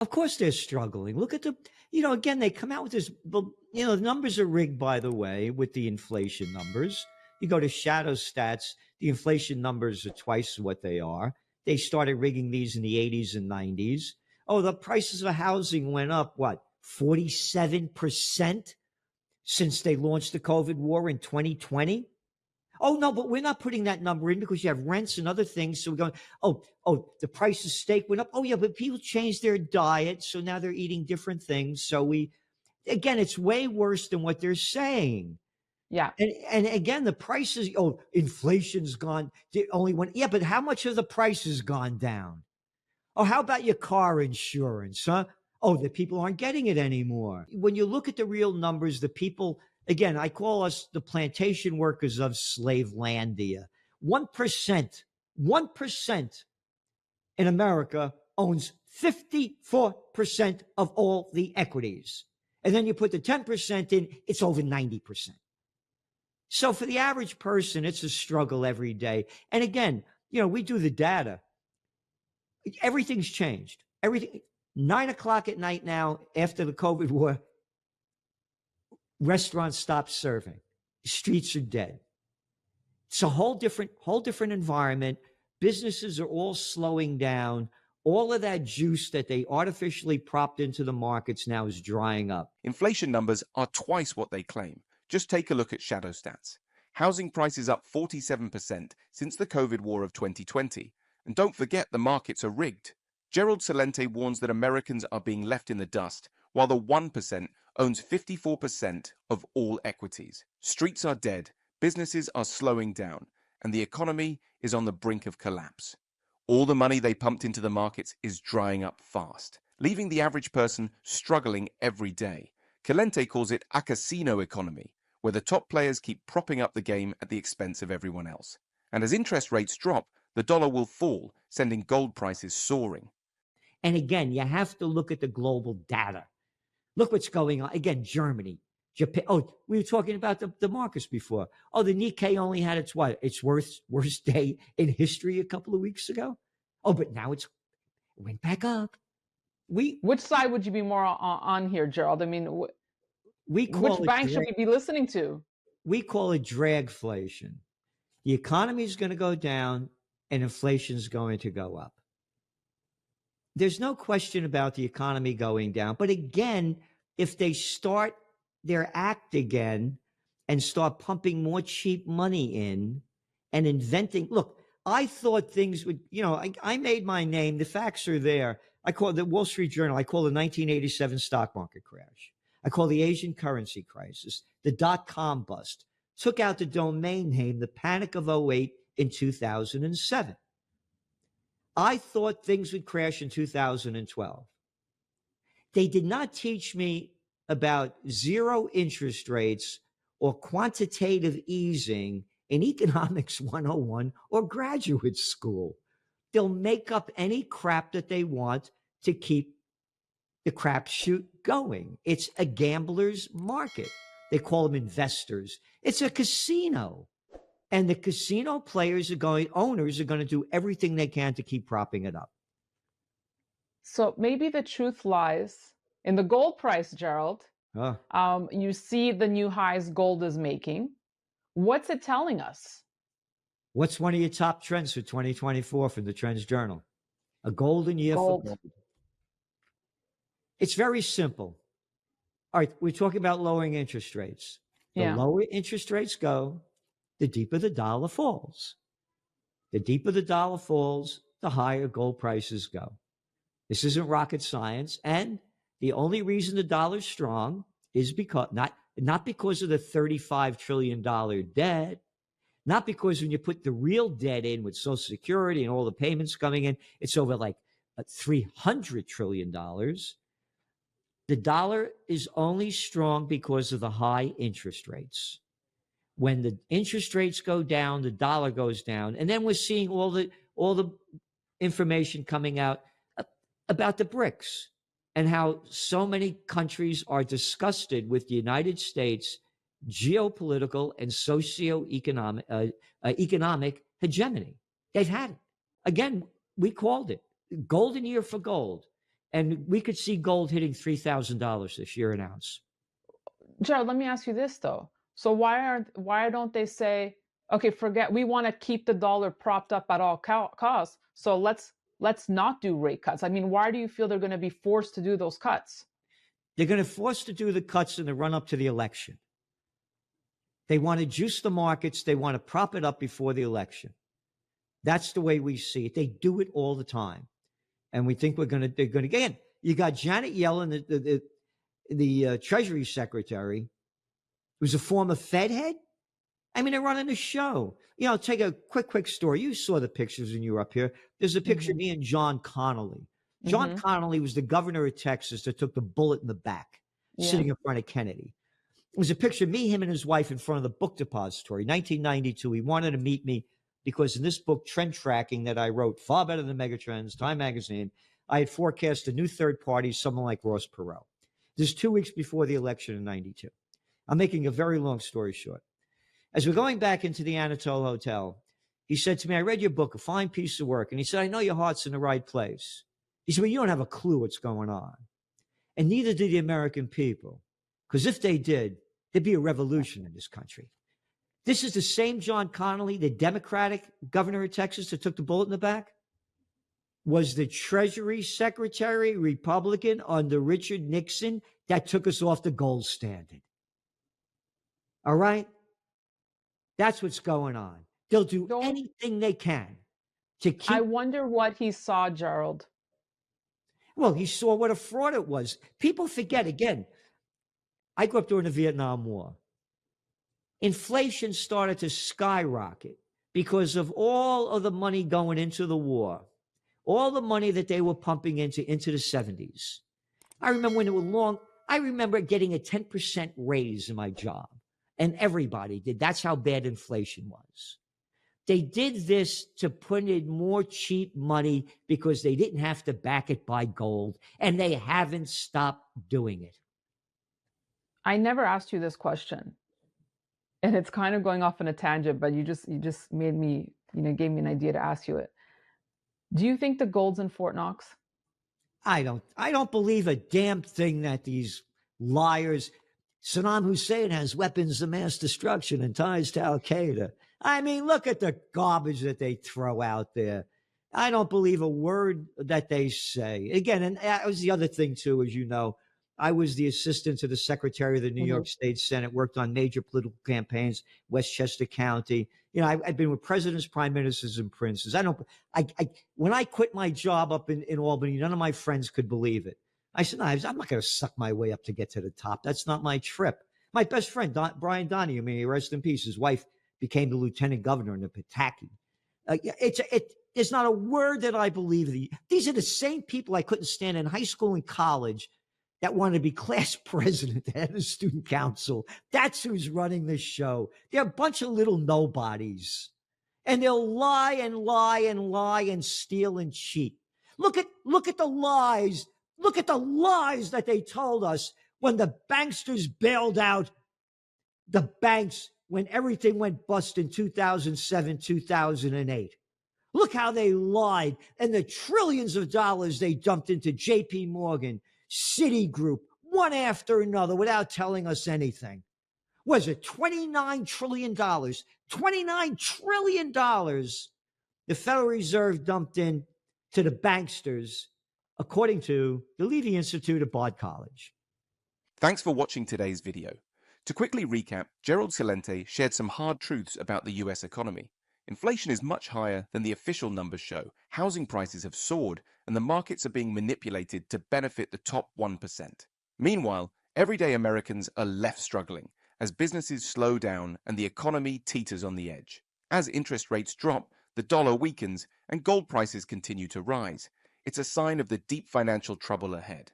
Of course they're struggling. Look at the, again, they come out with this, the numbers are rigged, by the way, with the inflation numbers. You go to shadow stats, the inflation numbers are twice what they are. They started rigging these in the 80s and 90s. Oh, the prices of housing went up, what, 47% since they launched the COVID war in 2020? Oh, no, but we're not putting that number in because you have rents and other things. So we're going, the price of steak went up. Oh, yeah, but people changed their diet. So now they're eating different things. So again, it's way worse than what they're saying. Yeah. And again, the prices, inflation's gone, only went, yeah, but how much of the price has gone down? Oh, how about your car insurance, huh? Oh, the people aren't getting it anymore. When you look at the real numbers, the people, again, I call us the plantation workers of Slavelandia. 1% in America owns 54% of all the equities. And then you put the 10% in, it's over 90%. So for the average person, it's a struggle every day. And again, we do the data. Everything's changed. Everything. 9:00 at night now, after the COVID war, restaurants stopped serving. Streets are dead. It's a whole different environment. Businesses are all slowing down. All of that juice that they artificially propped into the markets now is drying up. Inflation numbers are twice what they claim. Just take a look at shadow stats. Housing prices up 47% since the COVID war of 2020. And don't forget the markets are rigged. Gerald Celente warns that Americans are being left in the dust, while the 1% owns 54% of all equities. Streets are dead, businesses are slowing down, and the economy is on the brink of collapse. All the money they pumped into the markets is drying up fast, leaving the average person struggling every day. Celente calls it a casino economy, where the top players keep propping up the game at the expense of everyone else. And as interest rates drop, the dollar will fall, sending gold prices soaring. And again, you have to look at the global data. Look what's going on. Again, Germany, Japan. Oh, we were talking about the markets before. Oh, the Nikkei only had its worst day in history a couple of weeks ago. Oh, but now it went back up. Which side would you be more on here, Gerald? I mean, which bank should we be listening to? We call it dragflation. The economy is going to go down and inflation is going to go up. There's no question about the economy going down. But again, if they start their act again and start pumping more cheap money in and inventing, look, I thought things would, I made my name. The facts are there. I call it the Wall Street Journal. I call the 1987 stock market crash. I call the Asian currency crisis, the dot-com bust. Took out the domain name, the Panic of 08 in 2007. I thought things would crash in 2012. They did not teach me about zero interest rates or quantitative easing in Economics 101 or graduate school. They'll make up any crap that they want to keep the crapshoot going. It's a gambler's market. They call them investors. It's a casino. And the casino owners are going to do everything they can to keep propping it up. So maybe the truth lies in the gold price, Gerald. You see the new highs gold is making. What's it telling us? What's one of your top trends for 2024 from the Trends Journal? A golden year for gold. It's very simple. All right, we're talking about lowering interest rates. The lower interest rates go, the deeper the dollar falls. The deeper the dollar falls, the higher gold prices go. This isn't rocket science. And the only reason the dollar's strong is because not because of the $35 trillion debt, not because when you put the real debt in with Social Security and all the payments coming in, it's over like $300 trillion. The dollar is only strong because of the high interest rates. When the interest rates go down, the dollar goes down. And then we're seeing all the information coming out about the BRICS and how so many countries are disgusted with the United States' geopolitical and economic hegemony. They've had it. Again, we called it golden year for gold. And we could see gold hitting $3,000 this year an ounce. Gerald, let me ask you this though. So why don't they say, okay, forget, we want to keep the dollar propped up at all costs. So let's not do rate cuts. I mean, why do you feel they're going to be forced to do those cuts? They're going to force to do the cuts in the run up to the election. They want to juice the markets. They want to prop it up before the election. That's the way we see it. They do it all the time. And we think they're going to, again, you got Janet Yellen, the Treasury Secretary, who's a former Fed head. I mean, they're running the show. You know, I'll take a quick story. You saw the pictures when you were up here. There's a picture of me and John Connolly. John Connolly was the governor of Texas that took the bullet in the back, sitting in front of Kennedy. It was a picture of me, him, and his wife in front of the book depository, 1992. He wanted to meet me because in this book, Trend Tracking, that I wrote, Far Better Than Megatrends, Time Magazine, I had forecast a new third party, someone like Ross Perot. This is 2 weeks before the election in 92. I'm making a very long story short. As we're going back into the Anatole Hotel, he said to me, I read your book, a fine piece of work. And he said, I know your heart's in the right place. He said, well, you don't have a clue what's going on. And neither do the American people. Because if they did, there'd be a revolution in this country. This is the same John Connolly, the Democratic governor of Texas that took the bullet in the back, was the Treasury Secretary, Republican, under Richard Nixon, that took us off the gold standard. All right? That's what's going on. They'll do anything they can to keep. I wonder what he saw, Gerald. Well, he saw what a fraud it was. People forget, again, I grew up during the Vietnam War. Inflation started to skyrocket because of all of the money going into the war, all the money that they were pumping into the 70s. I remember when it was I remember getting a 10% raise in my job, and everybody did. That's how bad inflation was. They did this to put in more cheap money because they didn't have to back it by gold, and they haven't stopped doing it. I never asked you this question, and it's kind of going off on a tangent, but you just made me, gave me an idea to ask you it. Do you think the gold's in Fort Knox? I don't believe a damn thing that these liars. Saddam Hussein has weapons of mass destruction and ties to Al-Qaeda. I mean, look at the garbage that they throw out there. I don't believe a word that they say. Again, and that was the other thing, too, as you know. I was the assistant to the Secretary of the New York State Senate, worked on major political campaigns, Westchester County. I've been with presidents, prime ministers, and princes. When I quit my job up in Albany, none of my friends could believe it. I said, no, I'm not going to suck my way up to get to the top. That's not my trip. My best friend, Brian Donahue, may he rest in peace, his wife became the lieutenant governor in the Pataki. There's not a word that I believe. These are the same people I couldn't stand in high school and college that wanted to be class president, the head of student council. That's who's running this show. They're a bunch of little nobodies. And they'll lie and lie and lie and steal and cheat. Look at the lies. Look at the lies that they told us when the banksters bailed out the banks when everything went bust in 2007, 2008. Look how they lied, and the trillions of dollars they dumped into J.P. Morgan, Citigroup, one after another without telling us anything. Was it $29 trillion? $29 trillion the Federal Reserve dumped in to the banksters, according to the Levy Institute at Bard College. Thanks for watching today's video. To quickly recap, Gerald Celente shared some hard truths about the US economy. Inflation is much higher than the official numbers show. Housing prices have soared, and the markets are being manipulated to benefit the top 1%. Meanwhile, everyday Americans are left struggling as businesses slow down and the economy teeters on the edge. As interest rates drop, the dollar weakens, and gold prices continue to rise. It's a sign of the deep financial trouble ahead.